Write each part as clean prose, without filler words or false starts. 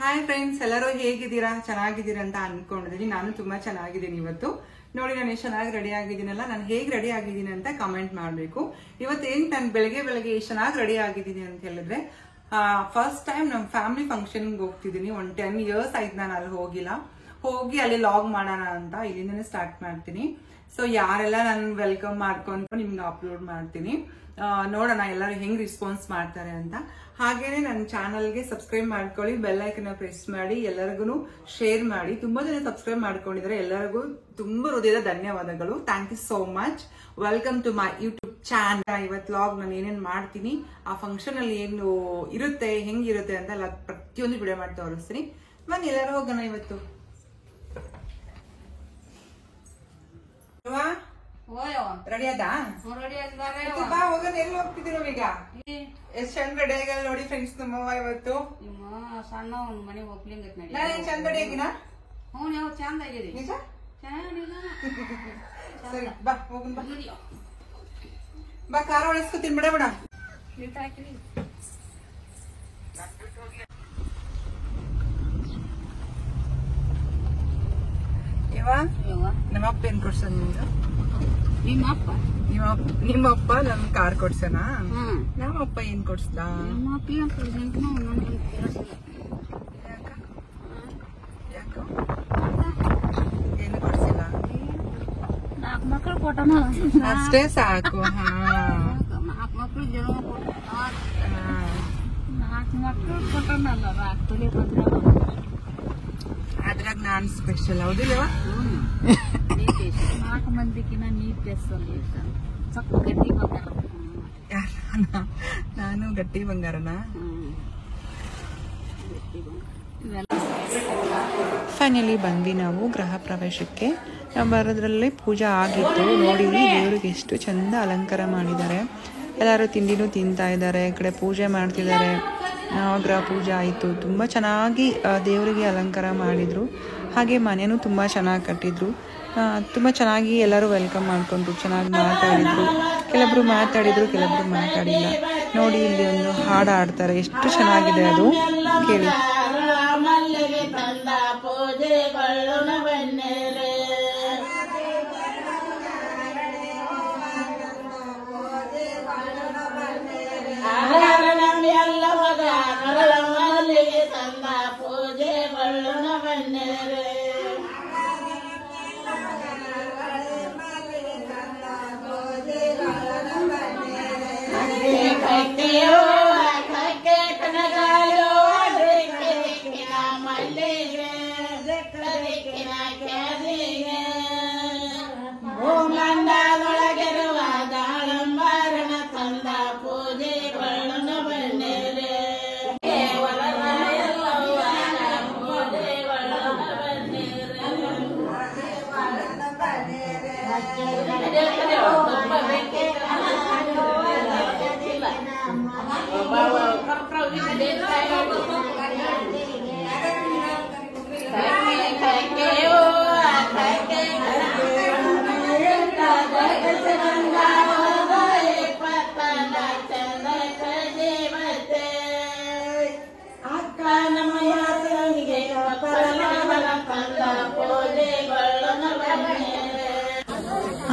Hi friends, ಎಲ್ಲರೂ ಹೇಗಿದ್ದೀರಾ? ಚೆನ್ನಾಗಿದ್ದೀರಾ ಅಂತ ಅನ್ಕೊಂಡಿದ್ದೀನಿ. ನಾನು ತುಂಬಾ ಚೆನ್ನಾಗಿದ್ದೀನಿ. ಇವತ್ತು ನೋಡಿ, ನಾನು ಎಷ್ಟು ಚೆನ್ನಾಗಿ ರೆಡಿ ಆಗಿದ್ದೀನಲ್ಲ. ನಾನು ಹೇಗೆ ರೆಡಿ ಆಗಿದ್ದೀನಿ ಅಂತ ಕಮೆಂಟ್ ಮಾಡಬೇಕು. ಇವತ್ತೇನು ನಾನು ಬೆಳಗ್ಗೆ ಎಷ್ಟು ಚೆನ್ನಾಗಿ ರೆಡಿ ಆಗಿದ್ದೀನಿ ಅಂತ ಹೇಳಿದ್ರೆ, ಫಸ್ಟ್ ಟೈಮ್ ನಮ್ಮ ಫ್ಯಾಮಿಲಿ ಫಂಕ್ಷನ್ಗೆ ಹೋಗ್ತಿದ್ದೀನಿ. 10 years ಆಯ್ತು ನಾನು ಅಲ್ಲಿ ಹೋಗಿ ಅಲ್ಲಿ ಲಾಗ್ ಮಾಡೋಣ ಅಂತ ಇಲ್ಲಿಂದನೇ ಸ್ಟಾರ್ಟ್ ಮಾಡ್ತೀನಿ. ಸೊ ಯಾರೆಲ್ಲ ನಾನು ವೆಲ್ಕಮ್ ಮಾಡ್ಕೊಂಡು ನಿಮ್ಗೆ ಅಪ್ಲೋಡ್ ಮಾಡ್ತೀನಿ. ನೋಡೋಣ ಎಲ್ಲರೂ ಹೆಂಗ್ ರೆಸ್ಪಾನ್ಸ್ ಮಾಡ್ತಾರೆ ಅಂತ. ಹಾಗೇನೆ ನನ್ನ ಚಾನಲ್ಗೆ ಸಬ್ಸ್ಕ್ರೈಬ್ ಮಾಡ್ಕೊಳ್ಳಿ, ಬೆಲ್ ಐಕನ್ ಪ್ರೆಸ್ ಮಾಡಿ, ಎಲ್ಲರಿಗೂ ಶೇರ್ ಮಾಡಿ. ತುಂಬಾ ಜನ ಸಬ್ಸ್ಕ್ರೈಬ್ ಮಾಡ್ಕೊಂಡಿದ್ದಾರೆ. ಎಲ್ಲರಿಗೂ ತುಂಬಾ ಹೃದಯದ ಧನ್ಯವಾದಗಳು. Thank you so much. Welcome to my YouTube channel. ಇವತ್ತು ಲಾಗ್ ನಾನು ಏನೇನು ಮಾಡ್ತೀನಿ, ಆ ಫಂಕ್ಷನ್ ಅಲ್ಲಿ ಏನು ಇರುತ್ತೆ, ಹೆಂಗಿರುತ್ತೆ ಅಂತ ಎಲ್ಲ ಪ್ರತಿಯೊಂದು ವಿಡಿಯೋ ಮಾಡಿ ತೋರಿಸ್ತೀನಿ. ಬನ್ನಿ ಎಲ್ಲರೂ ಹೋಗೋಣ. ಇವತ್ತು ರೆಡಿ ಆದಾ? ಹೋಗೋಣ. ಎಲ್ಲಿ ಹೋಗ್ತಿದ್ದೀರ ಈಗ? ಎಷ್ಟ್ ಚಂದ ರೆಡಿ ಆಗಲ್ಲ ನೋಡಿ ಫ್ರೆಂಡ್ಸ್ ನಮ್ಮವ್ವ ಇವತ್ತು. ಸಣ್ಣ ಒಂದ್ ಮನೆ ಒಪ್ಲಿಂಗ್ ನಾನು ಚಂದ ರೆಡಿ ಆಗಿನ? ಚಂದ ಆಗಿದೆ ನಿಜ? ಸರಿ ಬಾ ಹೋಗೋಣ. ಬಾ ಖಾರ ಹೊಳಿಸ್ಕೊತೀನಿ. ಬಿಡ ನಮ್ಮಪ್ಪ ಏನ್ ಕೊಡ್ಸನ್ ನಿಮ್ದು? ನಿಮ್ಮಪ್ಪ ನಮ್ ಕಾರ್ ಕೊಡ್ಸನ? ನಮ್ಮಪ್ಪ ಏನ್ ಕೊಡ್ಸ್ದ? ಯಾಕ ಏನು ಕೊಡ್ಸಿಲ್ಲ? 4 ಮಕ್ಕಳು ಕೊಟ್ಟನ ಅಷ್ಟೇ ಸಾಕು. 4 ಮಕ್ಕಳು ಜನ್ಮ ಕೊಟ್ಟ. 4 ಮಕ್ಕಳು ಕೊಟ್ಟನಲ್ಲ. ಅದ್ರಾಗ ನಾನ್ ಸ್ಪೆಷಲ್ ಹೌದಿಲ್ಲವಾ? 4 ಮಂದಿಗಿನ ನೀ ಸ್ಪೆಷಲ್. ಗಟ್ಟಿ ಬಂಗಾರ. ನಾನು ಗಟ್ಟಿ ಬಂಗಾರನ? ಫೈನಲಿ ಬಂದ್ವಿ ನಾವು ಗೃಹ ಪ್ರವೇಶಕ್ಕೆ. ಬರೋದ್ರಲ್ಲಿ ಪೂಜೆ ಆಗಿತ್ತು. ನೋಡಿ ದೇವ್ರಿಗೆ ಎಷ್ಟು ಚಂದ ಅಲಂಕಾರ ಮಾಡಿದ್ದಾರೆ. ಎಲ್ಲರೂ ತಿಂಡಿನೂ ತಿಂತಾ ಇದ್ದಾರೆ. ಈ ಕಡೆ ಪೂಜೆ ಮಾಡ್ತಿದ್ದಾರೆ. ಗೃಹ ಪೂಜೆ ಆಯಿತು. ತುಂಬ ಚೆನ್ನಾಗಿ ದೇವರಿಗೆ ಅಲಂಕಾರ ಮಾಡಿದರು. ಹಾಗೆ ಮನೆಯೂ ತುಂಬ ಚೆನ್ನಾಗಿ ಕಟ್ಟಿದ್ರು. ತುಂಬ ಚೆನ್ನಾಗಿ ಎಲ್ಲರೂ ವೆಲ್ಕಮ್ ಮಾಡಿಕೊಂಡ್ರು. ಚೆನ್ನಾಗಿ ಮಾತಾಡಿದ್ರು. ಕೆಲವೊಬ್ರು ಮಾತಾಡಿದ್ರು, ಕೆಲವೊಬ್ರು ಮಾತಾಡಿಲ್ಲ. ನೋಡಿ ಇಲ್ಲಿ ಒಂದು ಹಾಡು ಆಡ್ತಾರೆ. ಎಷ್ಟು ಚೆನ್ನಾಗಿದೆ ಅದು, ಕೇಳಿ.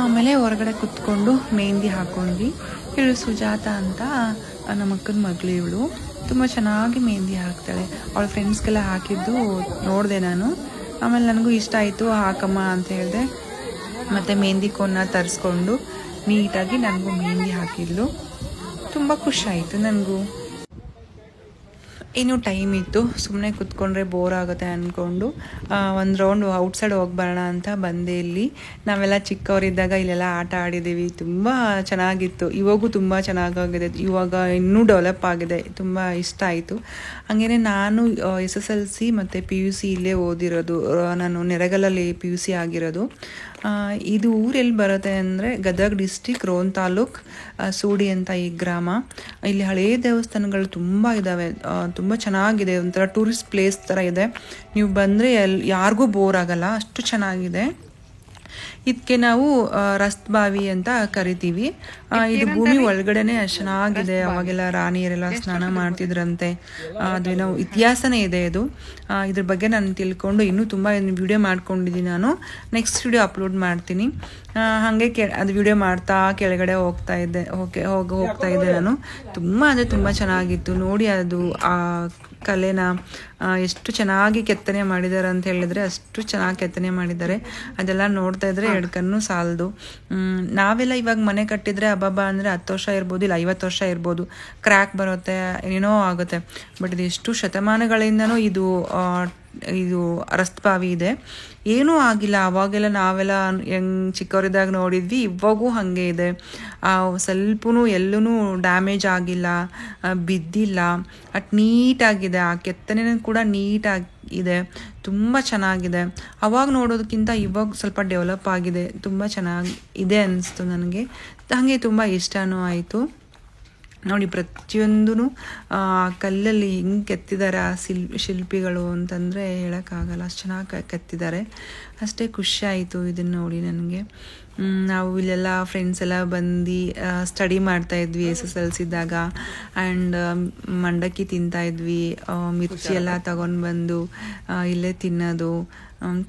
ಆಮೇಲೆ ಹೊರಗಡೆ ಕುತ್ಕೊಂಡು ಮೆಹಂದಿ ಹಾಕೊಂಡ್ವಿ. ಇವಳು ಸುಜಾತ ಅಂತ ನಮ್ಮ ಅಕ್ಕನ ಮಗಳು. ಇವಳು ತುಂಬ ಚೆನ್ನಾಗಿ ಮೆಹಂದಿ ಹಾಕ್ತಾಳೆ. ಅವಳ ಫ್ರೆಂಡ್ಸ್ಗೆಲ್ಲ ಹಾಕಿದ್ದು ನೋಡಿದೆ ನಾನು. ಆಮೇಲೆ ನನಗೂ ಇಷ್ಟ ಆಯಿತು, ಹಾಕಮ್ಮ ಅಂತ ಹೇಳಿದೆ. ಮತ್ತು ಮೆಹಂದಿ ಕೋನ್ನ ತರಿಸ್ಕೊಂಡು ನೀಟಾಗಿ ನನಗೂ ಮೆಹಂದಿ ಹಾಕಿದ್ಲು. ತುಂಬ ಖುಷಿ ಆಯಿತು ನನಗೂ. ಇನ್ನೂ ಟೈಮ್ ಇತ್ತು, ಸುಮ್ಮನೆ ಕುತ್ಕೊಂಡ್ರೆ ಬೋರ್ ಆಗುತ್ತೆ ಅಂದ್ಕೊಂಡು ಒಂದು ರೌಂಡ್ ಔಟ್ಸೈಡ್ ಹೋಗಿ ಬರೋಣ ಅಂತ ಬಂದೆ. ಇಲ್ಲಿ ನಾವೆಲ್ಲ ಚಿಕ್ಕವರಿದ್ದಾಗ ಇಲ್ಲೆಲ್ಲ ಆಟ ಆಡಿದ್ದೀವಿ. ತುಂಬ ಚೆನ್ನಾಗಿತ್ತು. ಇವಾಗೂ ತುಂಬ ಚೆನ್ನಾಗಾಗಿದೆ. ಇವಾಗ ಇನ್ನೂ ಡೆವಲಪ್ ಆಗಿದೆ. ತುಂಬ ಇಷ್ಟ ಆಯಿತು. ಹಾಗೇನೆ ನಾನು SSLC ಮತ್ತು PUC ಇಲ್ಲೇ ಓದಿರೋದು. ನಾನು ನೆರಗಲಲ್ಲಿ PUC ಆಗಿರೋದು. ಇದು ಊರೆಲ್ಲಿ ಬರುತ್ತೆ ಅಂದರೆ ಗದಗ ಡಿಸ್ಟಿಕ್, ರೋನ್ ತಾಲೂಕ್, ಸೂಡಿ ಅಂತ ಈ ಗ್ರಾಮ. ಇಲ್ಲಿ ಹಳೆಯ ದೇವಸ್ಥಾನಗಳು ತುಂಬ ಇದ್ದಾವೆ. ತುಂಬ ಚೆನ್ನಾಗಿದೆ. ಒಂಥರ ಟೂರಿಸ್ಟ್ ಪ್ಲೇಸ್ ಥರ ಇದೆ. ನೀವು ಬಂದರೆ ಯಾರಿಗೂ ಬೋರ್ ಆಗಲ್ಲ, ಅಷ್ಟು ಚೆನ್ನಾಗಿದೆ. ಇದಕ್ಕೆ ನಾವು ರಸ್ತ್ಬಾವಿ ಅಂತ ಕರಿತೀವಿ. ಇದು ಭೂಮಿ ಒಳಗಡೆನೆ ಚೆನ್ನಾಗಿದೆ. ಅವಾಗೆಲ್ಲ ರಾಣಿಯರೆಲ್ಲ ಸ್ನಾನ ಮಾಡ್ತಿದ್ರಂತೆ. ಅದೇನೋ ಇತಿಹಾಸನೇ ಇದೆ ಇದು. ಇದ್ರ ಬಗ್ಗೆ ನಾನು ತಿಳ್ಕೊಂಡು ಇನ್ನೂ ತುಂಬ ವಿಡಿಯೋ ಮಾಡ್ಕೊಂಡಿದ್ದೀನಿ. ನಾನು ನೆಕ್ಸ್ಟ್ ವಿಡಿಯೋ ಅಪ್ಲೋಡ್ ಮಾಡ್ತೀನಿ. ಹಾಗೆ ಅದು ವಿಡಿಯೋ ಮಾಡ್ತಾ ಕೆಳಗಡೆ ಹೋಗ್ತಾ ಇದ್ದೆ ನಾನು. ತುಂಬ ಅಂದರೆ ತುಂಬ ಚೆನ್ನಾಗಿತ್ತು ನೋಡಿ. ಅದು ಆ ಕಲೆನ ಎಷ್ಟು ಚೆನ್ನಾಗಿ ಕೆತ್ತನೆ ಮಾಡಿದ್ದಾರೆ ಅಂತ ಹೇಳಿದ್ರೆ ಅಷ್ಟು ಚೆನ್ನಾಗಿ ಕೆತ್ತನೆ ಮಾಡಿದ್ದಾರೆ. ಅದೆಲ್ಲ ನೋಡ್ತಾ ಇದ್ರೆ ಎರಡು ಕಣ್ಣು ಸಾಲದು. ನಾವೆಲ್ಲ ಇವಾಗ ಮನೆ ಕಟ್ಟಿದ್ರೆ ಅಬ್ಬಬ್ಬ ಅಂದರೆ 10 ವರ್ಷ ಇರ್ಬೋದು, ಇಲ್ಲ 50 ವರ್ಷ ಇರ್ಬೋದು, ಕ್ರ್ಯಾಕ್ ಬರುತ್ತೆ, ಏನೇನೋ ಆಗುತ್ತೆ. ಬಟ್ ಇದು ಎಷ್ಟು ಶತಮಾನಗಳಿಂದನೂ ಇದು ರಸ್ತ್ಬಾವಿ ಇದೆ, ಏನೂ ಆಗಿಲ್ಲ. ಅವಾಗೆಲ್ಲ ನಾವೆಲ್ಲ ಹೆಂಗೆ ಚಿಕ್ಕವರಿದ್ದಾಗ ನೋಡಿದ್ವಿ, ಇವಾಗೂ ಹಾಗೆ ಇದೆ. ಸ್ವಲ್ಪನೂ ಎಲ್ಲೂ ಡ್ಯಾಮೇಜ್ ಆಗಿಲ್ಲ, ಬಿದ್ದಿಲ್ಲ, ನೀಟಾಗಿದೆ. ಆ ಕೆತ್ತನೆ ಕೂಡ ನೀಟಾಗಿದೆ, ತುಂಬ ಚೆನ್ನಾಗಿದೆ. ಅವಾಗ ನೋಡೋದಕ್ಕಿಂತ ಇವಾಗ ಸ್ವಲ್ಪ ಡೆವಲಪ್ ಆಗಿದೆ, ತುಂಬ ಚೆನ್ನಾಗಿದೆ ಅನಿಸ್ತು ನನಗೆ. ಹಾಗೆ ತುಂಬ ಇಷ್ಟನೂ ಆಯಿತು ನೋಡಿ. ಪ್ರತಿಯೊಂದೂ ಕಲ್ಲಲ್ಲಿ ಹಿಂಗೆ ಕೆತ್ತಿದ್ದಾರೆ ಆ ಶಿಲ್ಪಿಗಳು ಅಂತಂದರೆ ಹೇಳೋಕ್ಕಾಗಲ್ಲ, ಅಷ್ಟು ಚೆನ್ನಾಗಿ ಕೆತ್ತಿದ್ದಾರೆ. ಅಷ್ಟೇ ಖುಷಿ ಆಯಿತು ಇದನ್ನು ನೋಡಿ ನನಗೆ. ನಾವು ಇಲ್ಲೆಲ್ಲ ಫ್ರೆಂಡ್ಸ್ ಎಲ್ಲ ಬಂದು ಸ್ಟಡಿ ಮಾಡ್ತಾಯಿದ್ವಿ SSLC ಇದ್ದಾಗ. ಆ್ಯಂಡ್ ಮಂಡಕ್ಕಿ ತಿಂತಾಯಿದ್ವಿ, ಮಿರ್ಚಿ ಎಲ್ಲ ತಗೊಂಡು ಬಂದು ಇಲ್ಲೇ ತಿನ್ನೋದು.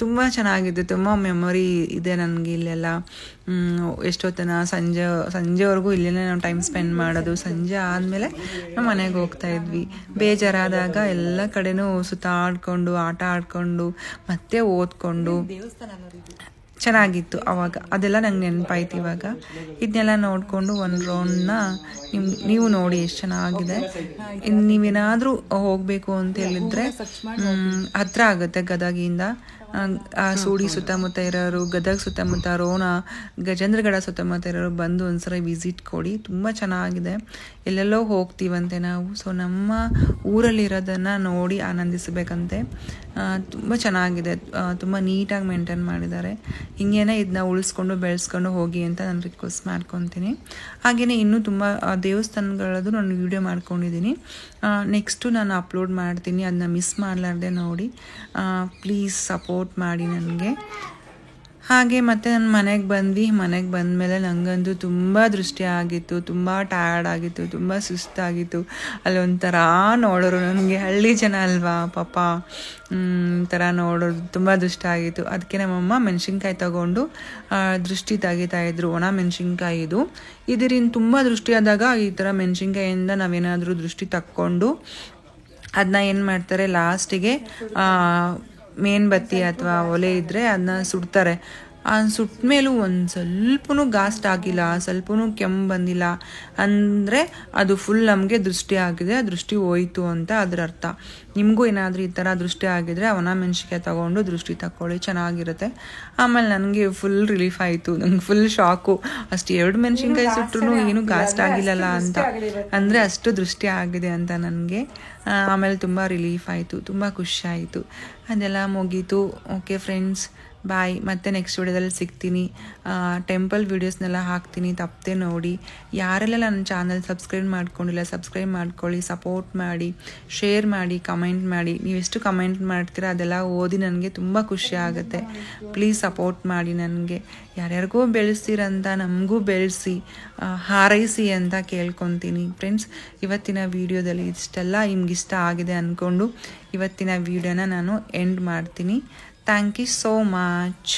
ತುಂಬ ಚೆನ್ನಾಗಿದೆ, ತುಂಬ ಮೆಮೊರಿ ಇದೆ ನನಗೆ ಇಲ್ಲೆಲ್ಲ. ಎಷ್ಟೊತ್ತನ ಸಂಜೆವರೆಗೂ ಇಲ್ಲೇ ನಾವು ಟೈಮ್ ಸ್ಪೆಂಡ್ ಮಾಡೋದು. ಸಂಜೆ ಆದಮೇಲೆ ನಾವು ಮನೆಗೆ ಹೋಗ್ತಾಯಿದ್ವಿ. ಬೇಜಾರಾದಾಗ ಎಲ್ಲ ಕಡೆನೂ ಸುತ್ತಾಡ್ಕೊಂಡು ಆಟ ಆಡ್ಕೊಂಡು ಮತ್ತೆ ಓದ್ಕೊಂಡು ಚೆನ್ನಾಗಿತ್ತು ಅವಾಗ. ಅದೆಲ್ಲ ನಂಗೆ ನೆನಪಾಯ್ತು ಇವಾಗ. ಇದನ್ನೆಲ್ಲ ನೋಡಿಕೊಂಡು ಒಂದು ರೌಂಡ್ನ ನೀವು ನೋಡಿ ಎಷ್ಟು ಚೆನ್ನಾಗಿದೆ. ನೀವೇನಾದರೂ ಹೋಗಬೇಕು ಅಂತ ಹೇಳಿದ್ರೆ ಹತ್ರ ಆಗುತ್ತೆ ಗದಗಿಂದ. ಸೂಡಿ ಸುತ್ತಮುತ್ತ ಇರೋರು, ಗದಗ ಸುತ್ತಮುತ್ತ, ರೋಣ, ಗಜೇಂದ್ರಗಡ ಸುತ್ತಮುತ್ತ ಇರೋರು ಬಂದು ಒಂದ್ಸಲ ವಿಸಿಟ್ ಕೊಡಿ. ತುಂಬ ಚೆನ್ನಾಗಿದೆ. ಎಲ್ಲೆಲ್ಲೋ ಹೋಗ್ತೀವಂತೆ ನಾವು, ಸೊ ನಮ್ಮ ಊರಲ್ಲಿರೋದನ್ನು ನೋಡಿ ಆನಂದಿಸಬೇಕಂತೆ. ತುಂಬ ಚೆನ್ನಾಗಿದೆ, ತುಂಬ ನೀಟಾಗಿ ಮೇಂಟೈನ್ ಮಾಡಿದ್ದಾರೆ. ಹಿಂಗೇನೆ ಇದನ್ನ ಉಳಿಸ್ಕೊಂಡು ಬೆಳೆಸ್ಕೊಂಡು ಹೋಗಿ ಅಂತ ನಾನು ರಿಕ್ವೆಸ್ಟ್ ಮಾಡ್ಕೊತೀನಿ. ಹಾಗೆಯೇ ಇನ್ನೂ ತುಂಬ ದೇವಸ್ಥಾನಗಳದ್ದು ನಾನು ವಿಡಿಯೋ ಮಾಡ್ಕೊಂಡಿದ್ದೀನಿ. ನೆಕ್ಸ್ಟು ನಾನು ಅಪ್ಲೋಡ್ ಮಾಡ್ತೀನಿ, ಅದನ್ನ ಮಿಸ್ ಮಾಡಲಾರ್ದೆ ನೋಡಿ. ಪ್ಲೀಸ್ ಸಪೋರ್ಟ್ ಮಾಡಿ ನನಗೆ. ಹಾಗೆ ಮತ್ತು ನಾನು ಮನೆಗೆ ಬಂದಮೇಲೆ ನನಗಂತೂ ತುಂಬ ದೃಷ್ಟಿ ಆಗಿತ್ತು, ತುಂಬ ಟಯರ್ಡ್ ಆಗಿತ್ತು, ತುಂಬ ಸುಸ್ತಾಗಿತ್ತು. ಅಲ್ಲೊಂಥರ ನೋಡೋರು ನನಗೆ, ಹಳ್ಳಿ ಜನ ಅಲ್ವಾ ಪಾಪ, ಥರ ನೋಡೋದು ತುಂಬ ದುಷ್ಟ ಆಗಿತ್ತು. ಅದಕ್ಕೆ ನಮ್ಮಮ್ಮ ಮೆಣಸಿನ್ಕಾಯಿ ತಗೊಂಡು ದೃಷ್ಟಿ ತೆಗಿತಾಯಿದ್ರು. ಒಣ ಮೆಣಸಿನ್ಕಾಯಿ ಇದರಿಂದ ತುಂಬ ದೃಷ್ಟಿ ಆದಾಗ ಈ ಥರ ಮೆಣಸಿನ್ಕಾಯಿಂದ ನಾವೇನಾದರೂ ದೃಷ್ಟಿ ತಕ್ಕೊಂಡು ಅದನ್ನ ಏನು ಮಾಡ್ತಾರೆ, ಲಾಸ್ಟಿಗೆ ಮೇನ್ಬತ್ತಿ ಅಥವಾ ಒಲೆ ಇದ್ದರೆ ಅದನ್ನ ಸುಡ್ತಾರೆ. ಸುಟ್ಟ ಮೇಲೂ ಒಂದು ಸ್ವಲ್ಪನೂ ಗಾಸ್ಟ್ ಆಗಿಲ್ಲ, ಸ್ವಲ್ಪನೂ ಕೆಮ್ಮು ಬಂದಿಲ್ಲ ಅಂದರೆ ಅದು ಫುಲ್ ನಮಗೆ ದೃಷ್ಟಿ ಆಗಿದೆ, ದೃಷ್ಟಿ ಹೋಯ್ತು ಅಂತ ಅದರ ಅರ್ಥ. ನಿಮಗೂ ಏನಾದರೂ ಈ ಥರ ದೃಷ್ಟಿ ಆಗಿದ್ರೆ ಒಣ ಮೆಣಸಿನ್ಕಾಯಿ ತೊಗೊಂಡು ದೃಷ್ಟಿ ತಗೊಳ್ಳಿ, ಚೆನ್ನಾಗಿರುತ್ತೆ. ಆಮೇಲೆ ನನಗೆ ಫುಲ್ ರಿಲೀಫ್ ಆಯಿತು. ನಂಗೆ ಫುಲ್ ಶಾಕು, ಅಷ್ಟು 2 ಮೆಣಸಿನ್ಕಾಯಿ ಸುಟ್ಟರು ಏನೂ ಗಾಸ್ಟ್ ಆಗಿಲ್ಲಲ್ಲ ಅಂತ, ಅಂದರೆ ಅಷ್ಟು ದೃಷ್ಟಿ ಆಗಿದೆ ಅಂತ ನನಗೆ. ಆಮೇಲೆ ತುಂಬ ರಿಲೀಫ್ ಆಯಿತು, ತುಂಬ ಖುಷಿ ಆಯಿತು. ಅದೆಲ್ಲ ಮುಗೀತು. ಓಕೆ ಫ್ರೆಂಡ್ಸ್, ಬಾಯ್. ಮತ್ತೆ ನೆಕ್ಸ್ಟ್ ವಿಡಿಯೋದಲ್ಲಿ ಸಿಗ್ತೀನಿ. ಟೆಂಪಲ್ ವೀಡಿಯೋಸ್ನೆಲ್ಲ ಹಾಕ್ತೀನಿ, ತಪ್ಪದೆ ನೋಡಿ. ಯಾರೆಲ್ಲ ನನ್ನ ಚಾನಲ್ ಸಬ್ಸ್ಕ್ರೈಬ್ ಮಾಡ್ಕೊಂಡಿಲ್ಲ ಸಬ್ಸ್ಕ್ರೈಬ್ ಮಾಡ್ಕೊಳ್ಳಿ, ಸಪೋರ್ಟ್ ಮಾಡಿ, ಶೇರ್ ಮಾಡಿ, ಕಮೆಂಟ್ ಮಾಡಿ. ನೀವೆಷ್ಟು ಕಮೆಂಟ್ ಮಾಡ್ತೀರಾ ಅದೆಲ್ಲ ಓದಿ ನನಗೆ ತುಂಬ ಖುಷಿ ಆಗುತ್ತೆ. ಪ್ಲೀಸ್ ಸಪೋರ್ಟ್ ಮಾಡಿ ನನಗೆ. ಯಾರ್ಯಾರಿಗೋ ಬೆಳೆಸ್ತೀರಂತ ನಮಗೂ ಬೆಳೆಸಿ, ಹಾರೈಸಿ ಅಂತ ಕೇಳ್ಕೊತೀನಿ. ಫ್ರೆಂಡ್ಸ್, ಇವತ್ತಿನ ವಿಡಿಯೋದಲ್ಲಿ ಇಷ್ಟೆಲ್ಲ ನಿಮ್ಗಿಷ್ಟ ಆಗಿದೆ ಅಂದ್ಕೊಂಡು ಇವತ್ತಿನ ವಿಡಿಯೋನ ನಾನು ಎಂಡ್ ಮಾಡ್ತೀನಿ. Thank you so much.